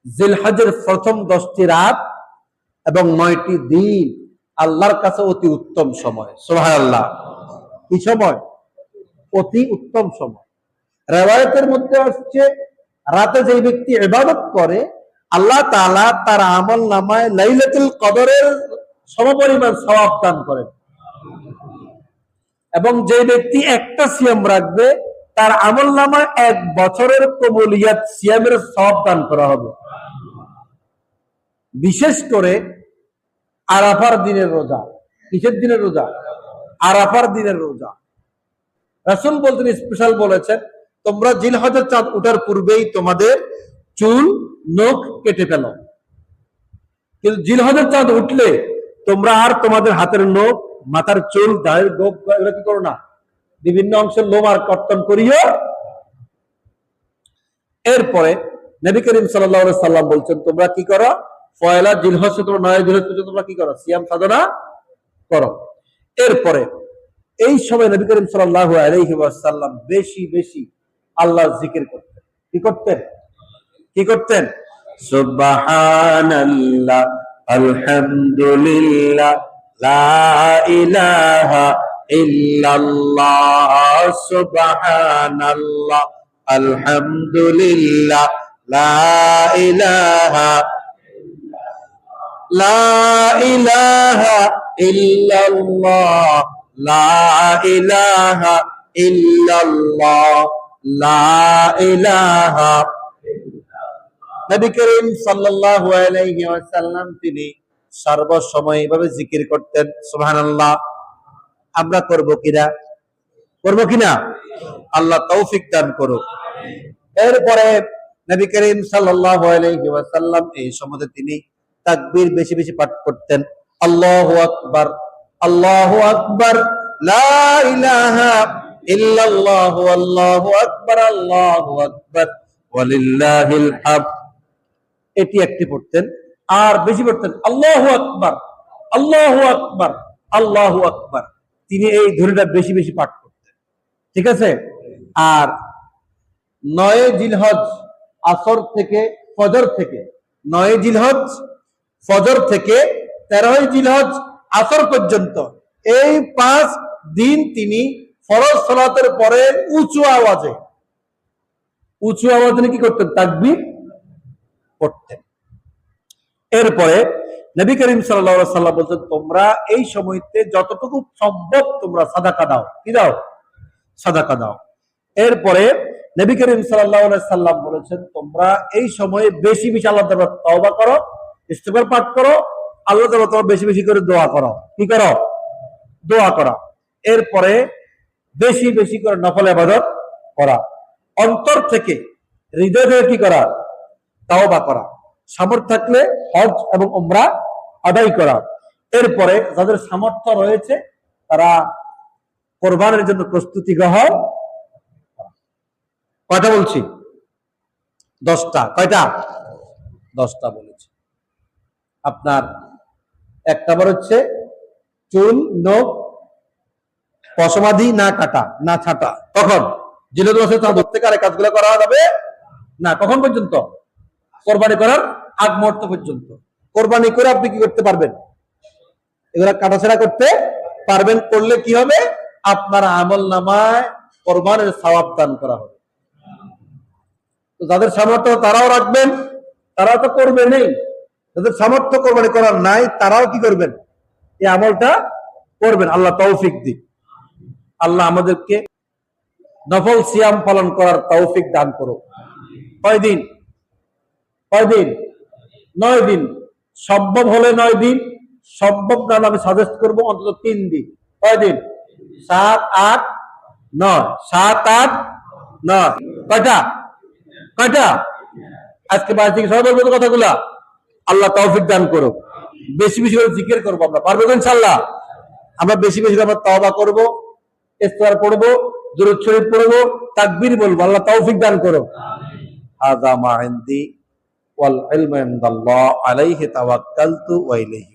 জিলহজের প্রথম 10টি রাত এবং 9টি দিন আল্লাহর কাছে অতি উত্তম সময়। সুবহানাল্লাহ। কি সময়? অতি উত্তম সময়। রিওয়ায়াতের মধ্যে আসছে রাতে যে ব্যক্তি ইবাদত করে আল্লাহ তাআলা তার আমলনামায় লাইলাতুল কদরের সমপরিমাণ সওয়াব দান করেন, এবং যে ব্যক্তি একটা সিয়াম রাখবে তার আমলনামায় 1 বছরের কবুলিয়াত সিয়ামের সওয়াব দান করা হবে। বিশেষ করে আরাফার দিনের রোজা। কিসের দিনের রোজা? আরাফার দিনের রোজা। রাসূল বলতেন, স্পেশাল বলেছেন, তোমরা জিলহজের চাঁদ ওঠার পূর্বেই তোমাদের চুল নখ কেটে ফেলো, কিন্তু জিলহজের চাঁদ উঠলে তোমরা আর তোমাদের হাতের নখ, মাথার চুল, গায়ের গোপ এগুলো কি করো না, বিভিন্ন অংশের লোম আর কর্তন করিও। এরপরে নবী করিম সাল্লাল্লাহু আলাইহি সাল্লাম বলছেন, তোমরা কি করো, পয়লা জিলহজ থেকে 9 জিলহজ পর্যন্ত তোমরা কি করো, সিয়াম সাধনা করো। এরপরে এই সময় নবী করিম সাল্লাল্লাহু আলাইহি ওয়াসাল্লাম বেশি বেশি আল্লাহর জিকির করতেন। কি করতেন? কি করতেন? সুবহানাল্লাহ, আলহামদুলিল্লাহ, লা ইলাহা ইল্লাল্লাহ, সুবহানাল্লাহ, আলহামদুলিল্লাহ, লা ইলাহা ইল্লাল্লাহ, লা ইলাহা ইল্লাল্লাহ, লা ইলাহা। নবী করিম সাল্লাল্লাহু আলাইহি ওয়াসাল্লাম তিনি সর্বসময় এইভাবে জিকির করতেন। সুবহানাল্লাহ। আমরা করব কিনা? করব কিনা? আল্লাহ তৌফিক দান করুক। এরপরে নবী করিম সাল্লাল্লাহু আলাইহি ওয়াসাল্লাম এই সময় তিনি তাকবীর বেশি বেশি পাঠ করতেন। আল্লাহু আকবার, আল্লাহু আকবার, লা ইলাহা ইল্লাল্লাহু, আল্লাহু আকবার, আল্লাহু আকবার, ওয়ালিল্লাহিল হামদ। এটি একটি পড়তেন। আর বেশি পড়তেন আল্লাহু আকবার, আল্লাহু আকবার, আল্লাহু আকবার। তিনি এই ধ্বনিটা বেশি বেশি পাঠ করতেন। ঠিক আছে। আর 9 জিলহজ আসর থেকে ফজর থেকে, 9 জিলহজ ফজর থেকে 13 জিলহজ আসর পর্যন্ত এই 5 দিন তিনি ফরজ সালাতের পরে উঁচু আওয়াজে কি করতেন? তাকবীর পড়তেন। এরপরে নবী করিম সাল্লাল্লাহু আলাইহি ওয়াসাল্লাম বলতেন, তোমরা এই সময়তে যতটুকু সম্ভব তোমরা সাদাকা দাও। কি দাও? সাদাকা দাও। এরপরে নবী করিম সাল্লাল্লাহু আলাইহি ওয়াসাল্লাম বলেছেন, তোমরা এই সময়ে বেশি বেশি আল্লাহর দরবারে তওবা করো, ইস্তিগফার পাঠ করো, আল্লাহর দরবারে তোমরা বেশি বেশি করে দোয়া করো। কি করো? দোয়া করা। এরপরে বেশি বেশি করে নফল ইবাদত করা, অন্তর থেকে, হৃদয় থেকে কি করা? তাওবা করা। সামর্থ্য থাকলে হজ এবং উমরা আদায় করা। এরপরে যাদের সামর্থ্য রয়েছে তারা কোরবানির জন্য প্রস্তুতি গ্রহণ। কয়টা বলছি? 10টা। কয়টা? 10টা বলেছি। আপনার 1 নম্বর হচ্ছে চুল নখ পশমাদি না কাটা, না ছাটা। কখন? জিলহজ মাসে চাঁদ উঠতে কারে কাজগুলো করা যাবে না। কখন পর্যন্ত? কোরবানি করার আগ মুহূর্ত পর্যন্ত। কোরবানি করে আপনি কি করতে পারবেন? এগুলা কাটাছেড়া করতে পারবেন। করলে কি হবে? আপনার আমলনামায় কোরবানির সওয়াব দান করা হবে। তো যাদের সামর্থ্য তারাও রাখবেন, তারাও তো করবেনই। যাদের সামর্থ্য কোরবানি করার নাই তারাও কি করবেন? এই আমলটা করবেন। আল্লাহ তৌফিক দিক। আল্লাহ আমাদেরকে নফল সিয়াম পালন করার তৌফিক দান করুক। কয়দিন? 9 দিন। সম্ভব হলে 9 দিন, সম্ভব না হলে আমি সাজেস্ট করবো অন্তত 3 দিন। কয়দিন? 7, 8, 9। 7, 8, 9। কয়টা? আজকে বাইরে থেকে সবাই বলবো কথাগুলা। আল্লাহ তৌফিক দান করুক। বেশি বেশি করে জিকির করবো আমরা। পারবো ইনশাআল্লাহ? আমরা বেশি বেশি করে তওবা করবো, ইস্তিগফার পড়বো, দুরূদ শরীফ পড়বো, তাকবীর বলবো। আল্লাহ তৌফিক দান করুক। হাযা মা ইনদি ওয়াল ইলমু ইনদাল্লাহ আলাইহি তাওয়াক্কালতু ওয়া ইলাইহি